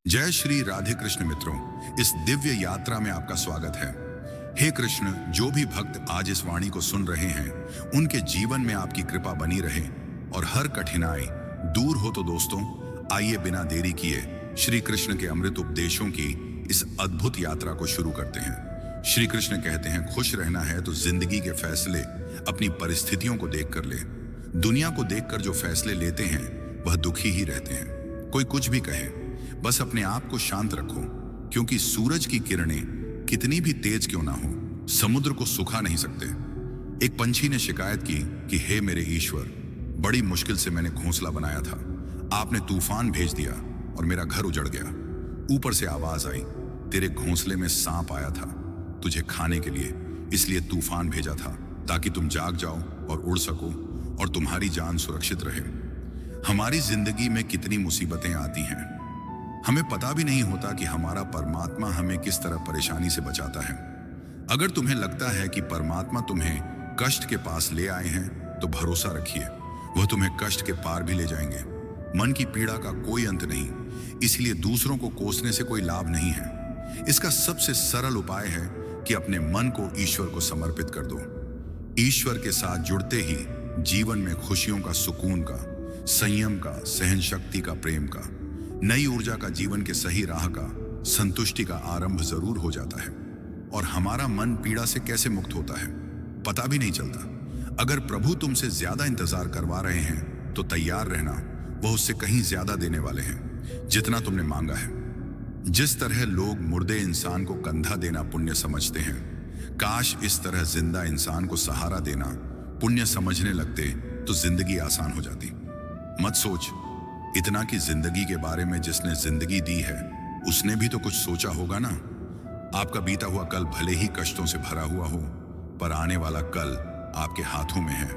जय श्री राधे कृष्ण मित्रों, इस दिव्य यात्रा में आपका स्वागत है। हे कृष्ण, जो भी भक्त आज इस वाणी को सुन रहे हैं, उनके जीवन में आपकी कृपा बनी रहे और हर कठिनाई दूर हो। तो दोस्तों, आइए बिना देरी किए श्री कृष्ण के अमृत उपदेशों की इस अद्भुत यात्रा को शुरू करते हैं। श्री कृष्ण कहते हैं, खुश रहना है तो जिंदगी के फैसले अपनी परिस्थितियों को देखकर ले। दुनिया को देखकर जो फैसले लेते हैं वह दुखी ही रहते हैं। कोई कुछ भी कहे, बस अपने आप को शांत रखो, क्योंकि सूरज की किरणें कितनी भी तेज क्यों ना हो, समुद्र को सुखा नहीं सकते। एक पंछी ने शिकायत की कि हे मेरे ईश्वर, बड़ी मुश्किल से मैंने घोंसला बनाया था, आपने तूफान भेज दिया और मेरा घर उजड़ गया। ऊपर से आवाज आई, तेरे घोंसले में सांप आया था तुझे खाने के लिए, इसलिए तूफान भेजा था ताकि तुम जाग जाओ और उड़ सको और तुम्हारी जान सुरक्षित रहे। हमारी जिंदगी में कितनी मुसीबतें आती हैं, हमें पता भी नहीं होता कि हमारा परमात्मा हमें किस तरह परेशानी से बचाता है। अगर तुम्हें लगता है कि परमात्मा तुम्हें कष्ट के पास ले आए हैं, तो भरोसा रखिए, वह तुम्हें कष्ट के पार भी ले जाएंगे। मन की पीड़ा का कोई अंत नहीं, इसलिए दूसरों को कोसने से कोई लाभ नहीं है। इसका सबसे सरल उपाय है कि अपने मन को ईश्वर को समर्पित कर दो। ईश्वर के साथ जुड़ते ही जीवन में खुशियों का, सुकून का, संयम का, सहन शक्ति का, प्रेम का, नई ऊर्जा का, जीवन के सही राह का, संतुष्टि का आरंभ जरूर हो जाता है। और हमारा मन पीड़ा से कैसे मुक्त होता है पता भी नहीं चलता। अगर प्रभु तुमसे ज्यादा इंतजार करवा रहे हैं तो तैयार रहना, वह उससे कहीं ज्यादा देने वाले हैं जितना तुमने मांगा है। जिस तरह लोग मुर्दे इंसान को कंधा देना पुण्य समझते हैं, काश इस तरह जिंदा इंसान को सहारा देना पुण्य समझने लगते तो जिंदगी आसान हो जाती। मत सोच इतना कि जिंदगी के बारे में जिसने जिंदगी दी है उसने भी तो कुछ सोचा होगा ना। आपका बीता हुआ कल भले ही कष्टों से भरा हुआ हो, पर आने वाला कल आपके हाथों में है।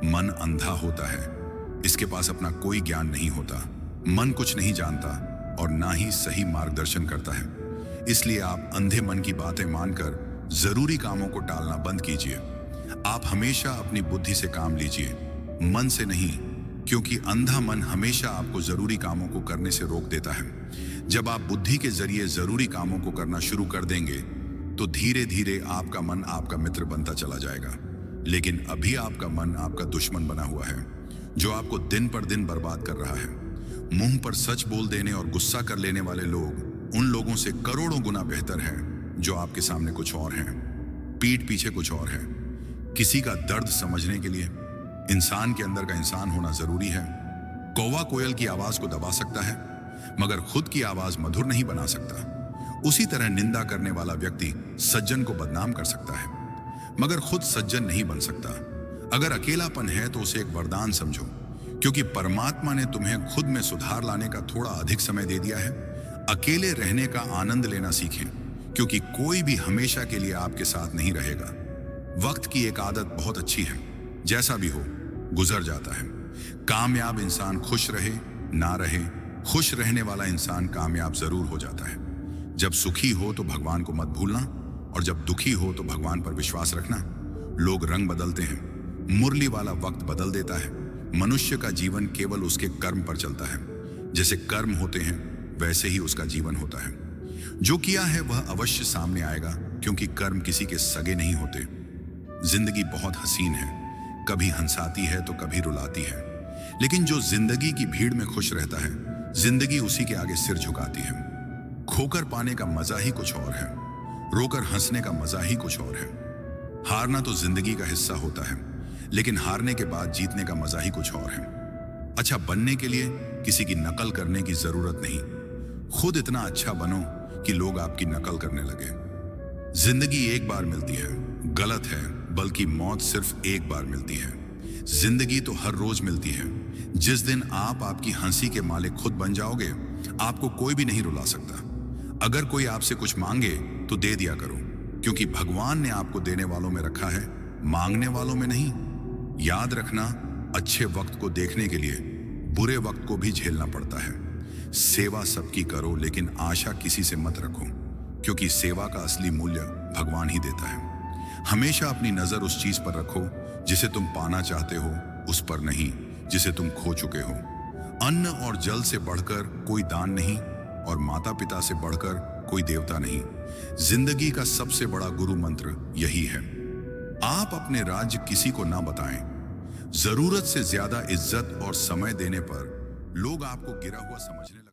मन अंधा होता है, इसके पास अपना कोई ज्ञान नहीं होता। मन कुछ नहीं जानता और ना ही सही मार्गदर्शन करता है। इसलिए आप अंधे मन की बातें मानकर जरूरी कामों को टालना बंद कीजिए। आप हमेशा अपनी बुद्धि से काम लीजिए, मन से नहीं, क्योंकि अंधा मन हमेशा आपको जरूरी कामों को करने से रोक देता है। जब आप बुद्धि के जरिए जरूरी कामों को करना शुरू कर देंगे तो धीरे धीरे आपका मन आपका मित्र बनता चला जाएगा। लेकिन अभी आपका मन आपका दुश्मन बना हुआ है, जो आपको दिन पर दिन बर्बाद कर रहा है। मुंह पर सच बोल देने और गुस्सा कर लेने वाले लोग उन लोगों से करोड़ों गुना बेहतर हैं जो आपके सामने कुछ और हैं, पीठ पीछे कुछ और है। किसी का दर्द समझने के लिए इंसान के अंदर का इंसान होना जरूरी है। कौवा कोयल की आवाज को दबा सकता है, मगर खुद की आवाज मधुर नहीं बना सकता। उसी तरह निंदा करने वाला व्यक्ति सज्जन को बदनाम कर सकता है, मगर खुद सज्जन नहीं बन सकता। अगर अकेलापन है तो उसे एक वरदान समझो, क्योंकि परमात्मा ने तुम्हें खुद में सुधार लाने का थोड़ा अधिक समय दे दिया है। अकेले रहने का आनंद लेना सीखें, क्योंकि कोई भी हमेशा के लिए आपके साथ नहीं रहेगा। वक्त की एक आदत बहुत अच्छी है, जैसा भी हो गुजर जाता है। कामयाब इंसान खुश रहे ना रहे, खुश रहने वाला इंसान कामयाब जरूर हो जाता है। जब सुखी हो तो भगवान को मत भूलना, और जब दुखी हो तो भगवान पर विश्वास रखना। लोग रंग बदलते हैं, मुरली वाला वक्त बदल देता है। मनुष्य का जीवन केवल उसके कर्म पर चलता है। जैसे कर्म होते हैं वैसे ही उसका जीवन होता है। जो किया है वह अवश्य सामने आएगा, क्योंकि कर्म किसी के सगे नहीं होते। जिंदगी बहुत हसीन है, कभी हंसाती है तो कभी रुलाती है, लेकिन जो जिंदगी की भीड़ में खुश रहता है, जिंदगी उसी के आगे सिर झुकाती है। खोकर पाने का मजा ही कुछ और है, रोकर हंसने का मजा ही कुछ और है। हारना तो जिंदगी का हिस्सा होता है, लेकिन हारने के बाद जीतने का मजा ही कुछ और है। अच्छा बनने के लिए किसी की नकल करने की जरूरत नहीं, खुद इतना अच्छा बनो कि लोग आपकी नकल करने लगे। जिंदगी एक बार मिलती है, गलत है, बल्कि मौत सिर्फ एक बार मिलती है। जिंदगी तो हर रोज मिलती है। जिस दिन आप आपकी हंसी के मालिक खुद बन जाओगे, आपको कोई भी नहीं रुला सकता। अगर कोई आपसे कुछ मांगे तो दे दिया करो, क्योंकि भगवान ने आपको देने वालों में रखा है, मांगने वालों में नहीं। याद रखना, अच्छे वक्त को देखने के लिए बुरे वक्त को भी झेलना पड़ता है। सेवा सबकी करो, लेकिन आशा किसी से मत रखो, क्योंकि सेवा का असली मूल्य भगवान ही देता है। हमेशा अपनी नजर उस चीज पर रखो जिसे तुम पाना चाहते हो, उस पर नहीं जिसे तुम खो चुके हो। अन्न और जल से बढ़कर कोई दान नहीं, और माता पिता से बढ़कर कोई देवता नहीं। जिंदगी का सबसे बड़ा गुरु मंत्र यही है। आप अपने राज्य किसी को ना बताएं। जरूरत से ज्यादा इज्जत और समय देने पर लोग आपको गिरा हुआ समझने